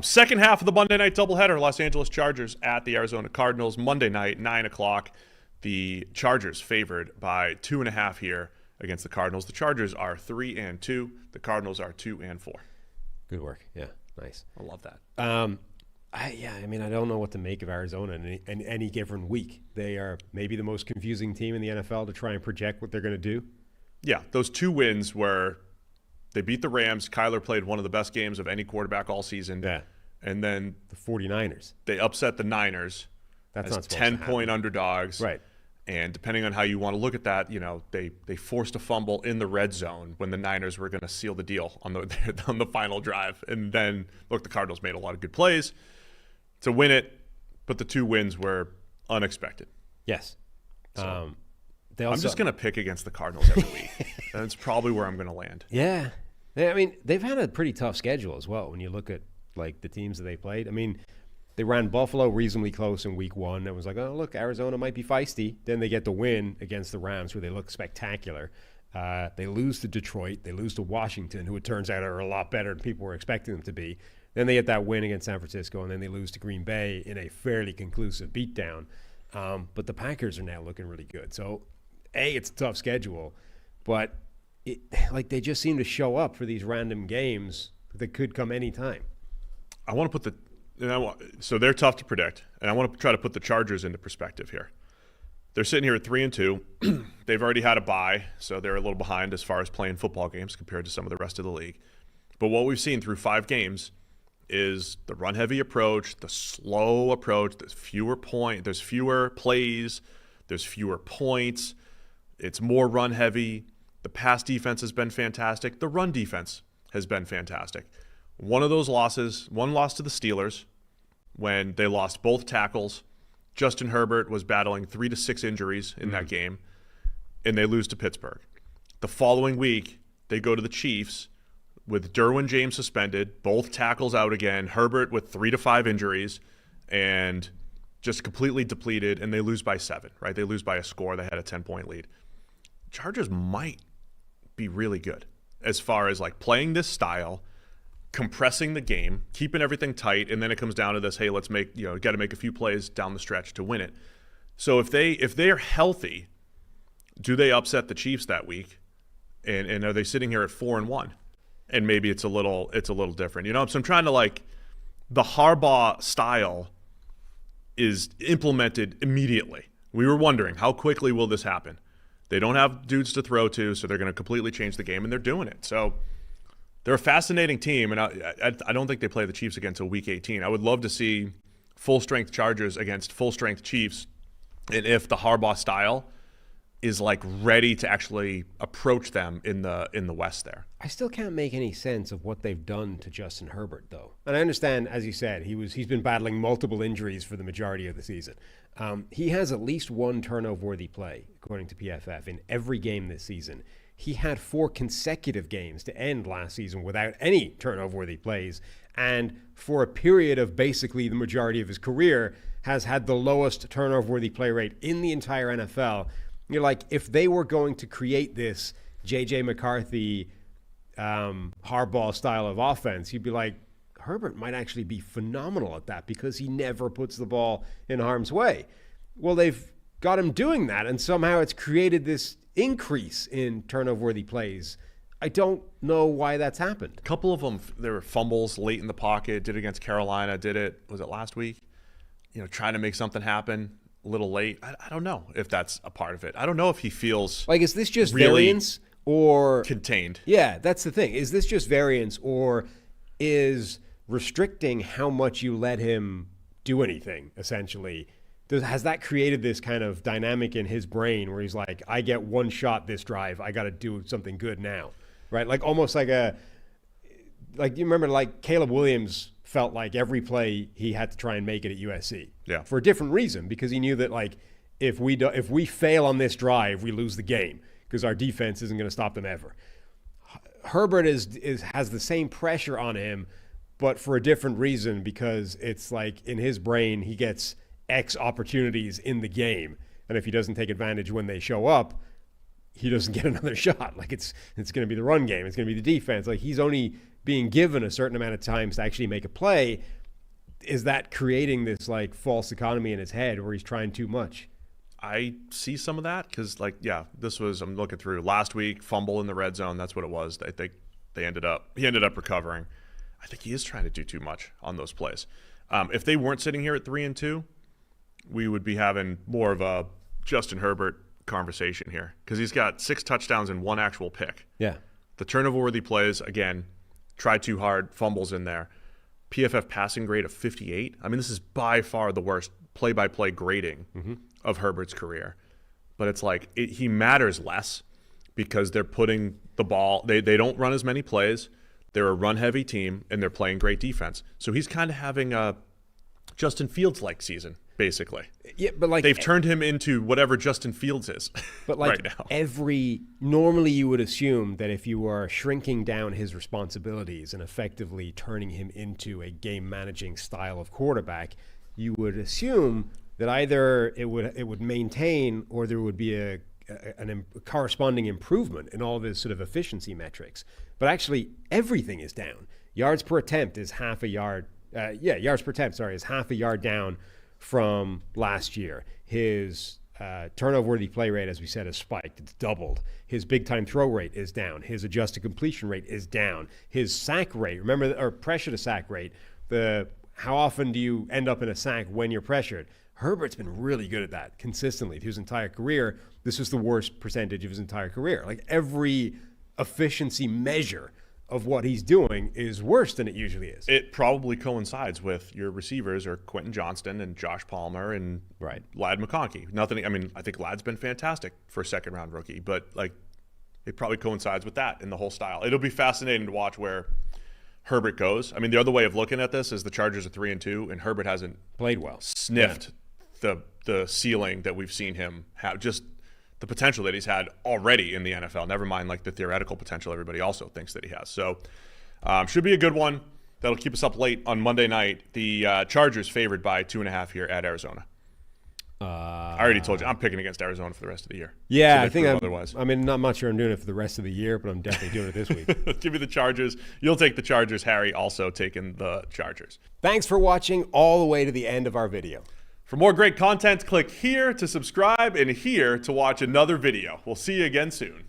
Second half of the Monday night doubleheader, Los Angeles Chargers at the Arizona Cardinals. Monday night, 9 o'clock. The Chargers favored by 2.5 here against the Cardinals. The Chargers are 3-2. The Cardinals are 2-4. Good work. Yeah, nice. I love that. I don't know what to make of Arizona in any given week. They are maybe the most confusing team in the NFL to try and project what they're going to do. Yeah, those 2 wins where they beat the Rams. Kyler played one of the best games of any quarterback all season. Yeah. And then the 49ers. They upset the Niners. That's as not supposed to happen. 10-point underdogs. Right. And depending on how you want to look at that, they forced a fumble in the red zone when the Niners were going to seal the deal on the final drive. And then, look, the Cardinals made a lot of good plays to win it, but the 2 wins were unexpected. Yes. So, I'm just going to pick against the Cardinals every week. That's probably where I'm going to land. Yeah. I mean, they've had a pretty tough schedule as well when you look at, like, the teams that they played. I mean, they ran Buffalo reasonably close in week 1. It was like, oh, look, Arizona might be feisty. Then they get the win against the Rams, where they look spectacular. They lose to Detroit. They lose to Washington, who it turns out are a lot better than people were expecting them to be. Then they get that win against San Francisco, and then they lose to Green Bay in a fairly conclusive beatdown. But the Packers are now looking really good. So, it's a tough schedule, but they just seem to show up for these random games that could come anytime. I want to put so they're tough to predict, and I want to try to put the Chargers into perspective here. They're sitting here at 3-2. They've already had a bye, so they're a little behind as far as playing football games compared to some of the rest of the league. But what we've seen through 5 games is the run-heavy approach, the slow approach. There's fewer plays, there's fewer points. It's more run-heavy. The pass defense has been fantastic. The run defense has been fantastic. One loss to the Steelers when they lost both tackles. Justin Herbert was battling 3 to 6 injuries in that game, and they lose to Pittsburgh. The following week, they go to the Chiefs with Derwin James suspended, both tackles out again, Herbert with 3 to 5 injuries, and just completely depleted, and they lose by 7, right? They lose by a score. They had a 10-point lead. Chargers might be really good as far as like playing this style, compressing the game, keeping everything tight, and then it comes down to this, hey, let's got to make a few plays down the stretch to win it. So if they are healthy, do they upset the Chiefs that week? And are they sitting here at 4-1? And maybe it's a little different. So I'm trying to the Harbaugh style is implemented immediately. We were wondering how quickly will this happen? They don't have dudes to throw to, so they're going to completely change the game, and they're doing it. So they're a fascinating team, and I don't think they play the Chiefs again until Week 18. I would love to see full-strength Chargers against full-strength Chiefs, and if the Harbaugh style is ready to actually approach them in the West there. I still can't make any sense of what they've done to Justin Herbert, though. And I understand, as you said, he's been battling multiple injuries for the majority of the season. He has at least 1 turnover-worthy play, according to PFF, in every game this season. He had 4 consecutive games to end last season without any turnover-worthy plays, and for a period of basically the majority of his career, has had the lowest turnover-worthy play rate in the entire NFL. You're like, if they were going to create this J.J. McCarthy, Harbaugh style of offense, you'd be like, Herbert might actually be phenomenal at that because he never puts the ball in harm's way. Well, they've got him doing that, and somehow it's created this increase in turnover-worthy plays. I don't know why that's happened. A couple of them, there were fumbles late in the pocket, did it against Carolina, was it last week? Trying to make something happen a little late. I don't know if that's a part of it. I don't know if he feels is this just really variance or contained? Yeah, that's the thing. Is this just variance, or is restricting how much you let him do anything, essentially? Has that created this kind of dynamic in his brain where he's like, I get 1 shot this drive, I got to do something good now, right? Almost you remember Caleb Williams felt like every play he had to try and make it at USC. Yeah. For a different reason, because he knew that if we fail on this drive, we lose the game because our defense isn't going to stop them ever. Herbert has the same pressure on him, but for a different reason, because it's in his brain he gets X opportunities in the game, and if he doesn't take advantage when they show up, he doesn't get another shot. It's going to be the run game, it's going to be the defense. He's only being given a certain amount of times to actually make a play, is that creating this like false economy in his head where he's trying too much? I see some of that because, I'm looking through last week, fumble in the red zone. That's what it was. I think he ended up recovering. I think he is trying to do too much on those plays. If they weren't sitting here at 3-2, we would be having more of a Justin Herbert conversation here because he's got 6 touchdowns and 1 actual pick. Yeah. The turnover-worthy plays, again, try too hard, fumbles in there. PFF passing grade of 58. I mean, this is by far the worst play-by-play grading of Herbert's career. But it's like he matters less because they're putting the ball – they don't run as many plays. They're a run-heavy team, and they're playing great defense. So he's kind of having a Justin Fields-like season, basically. Yeah, but like they've turned him into whatever Justin Fields is but like right now. Normally you would assume that if you are shrinking down his responsibilities and effectively turning him into a game-managing style of quarterback, you would assume that either it would maintain or there would be a corresponding improvement in all of his sort of efficiency metrics. But actually, everything is down. Yards per attempt is half a yard. Yards per attempt, is half a yard down from last year. His turnover-worthy play rate, as we said, has spiked. It's doubled. His big-time throw rate is down. His adjusted completion rate is down. His sack rate, or pressure to sack rate, how often do you end up in a sack when you're pressured? Herbert's been really good at that consistently through his entire career. This was the worst percentage of his entire career. Like every efficiency measure of what he's doing is worse than it usually is. It probably coincides with your receivers are Quentin Johnston and Josh Palmer and Ladd McConkey. I think Ladd's been fantastic for a second-round rookie, but it probably coincides with that in the whole style. It'll be fascinating to watch where Herbert goes. I mean, the other way of looking at this is the Chargers are 3-2, and Herbert hasn't played well, sniffed the ceiling that we've seen him have, just the potential that he's had already in the NFL. Never mind the theoretical potential everybody also thinks that he has. So should be a good one. That'll keep us up late on Monday night. The Chargers favored by 2.5 here at Arizona. I already told you I'm picking against Arizona for the rest of the year. Yeah, I think otherwise. Not much sure I'm doing it for the rest of the year, but I'm definitely doing it this week. Give me the Chargers. You'll take the Chargers. Harry also taking the Chargers. Thanks for watching all the way to the end of our video. For more great content, click here to subscribe and here to watch another video. We'll see you again soon.